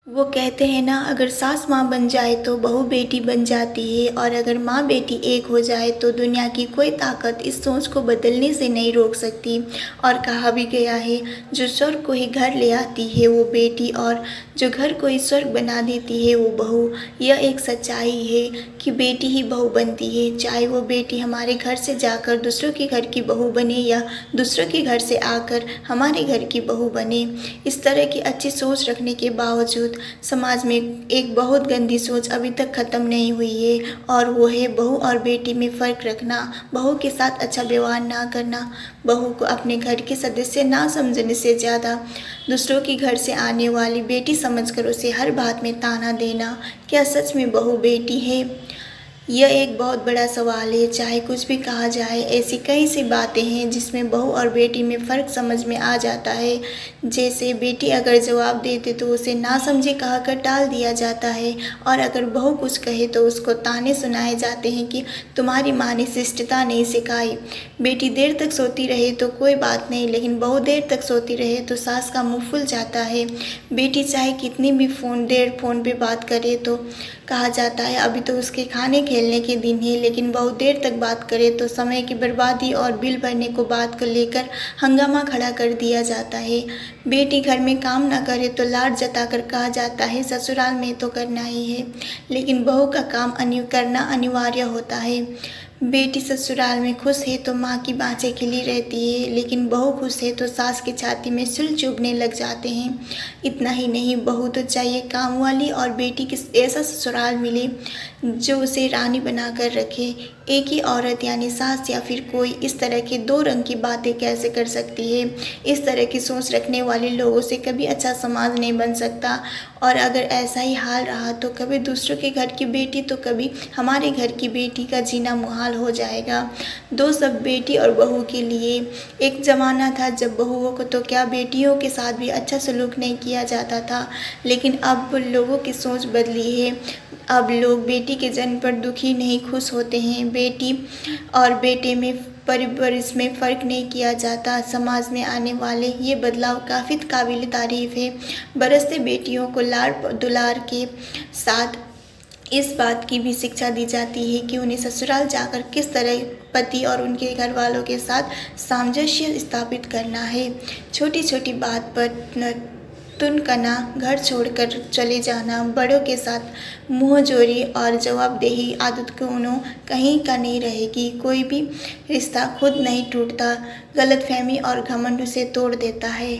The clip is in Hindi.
वो कहते हैं ना, अगर सास माँ बन जाए तो बहू बेटी बन जाती है, और अगर माँ बेटी एक हो जाए तो दुनिया की कोई ताकत इस सोच को बदलने से नहीं रोक सकती। और कहा भी गया है, जो स्वर्ग को ही घर ले आती है वो बेटी, और जो घर को ही स्वर्ग बना देती है वो बहू। यह एक सच्चाई है कि बेटी ही बहू बनती है, चाहे वो बेटी हमारे घर से जाकर दूसरों के घर की बहू बने या दूसरों के घर से आकर हमारे घर की बहू बने। इस तरह की अच्छी सोच रखने के बावजूद समाज में एक बहुत गंदी सोच अभी तक ख़त्म नहीं हुई है, और वो है बहू और बेटी में फ़र्क रखना, बहू के साथ अच्छा व्यवहार ना करना, बहू को अपने घर के सदस्य ना समझने से ज़्यादा दूसरों के घर से आने वाली बेटी समझकर उसे हर बात में ताना देना। क्या सच में बहू बेटी है? यह एक बहुत बड़ा सवाल है। चाहे कुछ भी कहा जाए, ऐसी कई सी बातें हैं जिसमें बहू और बेटी में फ़र्क समझ में आ जाता है। जैसे बेटी अगर जवाब देते तो उसे ना समझे कहकर टाल दिया जाता है, और अगर बहू कुछ कहे तो उसको ताने सुनाए जाते हैं कि तुम्हारी माँ ने शिष्टता नहीं सिखाई। बेटी देर तक सोती रहे तो कोई बात नहीं, लेकिन बहू देर तक सोती रहे तो सास का मुँह फुल जाता है। बेटी चाहे कितनी भी फ़ोन पे बात करे तो कहा जाता है अभी तो उसके खाने खेलने के दिन है, लेकिन बहुत देर तक बात करे तो समय की बर्बादी और बिल भरने को बात को लेकर हंगामा खड़ा कर दिया जाता है। बेटी घर में काम ना करे तो लाड जताकर कहा जाता है ससुराल में तो करना ही है, लेकिन बहू का काम करना अनिवार्य होता है। बेटी ससुराल में खुश है तो माँ की बाँछें खिली रहती है, लेकिन बहू खुश है तो सास की छाती में सिल चुभने लग जाते हैं। इतना ही नहीं, बहू तो चाहिए काम वाली, और बेटी की ऐसा ससुराल मिले जो उसे रानी बनाकर रखे। एक ही औरत यानी सास या फिर कोई इस तरह की दो रंग की बातें कैसे कर सकती है? इस तरह की सोच रखने वाले लोगों से कभी अच्छा समाज नहीं बन सकता। और अगर ऐसा ही हाल रहा तो कभी दूसरों के घर की बेटी तो कभी हमारे घर की बेटी का जीना मुहाल हो जाएगा। दो सब बेटी और बहू के लिए। एक ज़माना था जब बहुओं को तो क्या बेटियों के साथ भी अच्छा सलूक नहीं किया जाता था, लेकिन अब लोगों की सोच बदली है। अब लोग बेटी के जन्म पर दुखी नहीं, खुश होते हैं। बेटी और बेटे में परिवेश में फ़र्क नहीं किया जाता। समाज में आने वाले ये बदलाव काफ़ी काबिल तारीफ़ है। बरसते बेटियों को लाड़ दुलार के साथ इस बात की भी शिक्षा दी जाती है कि उन्हें ससुराल जाकर किस तरह पति और उनके घर वालों के साथ सामंजस्य स्थापित करना है। छोटी छोटी बात पर तुनकना, घर छोड़कर चले जाना, बड़ों के साथ मुँहजोरी और जवाबदेही आदत क्यों कहीं का नहीं रहेगी। कोई भी रिश्ता खुद नहीं टूटता, गलतफहमी और घमंड उसे तोड़ देता है।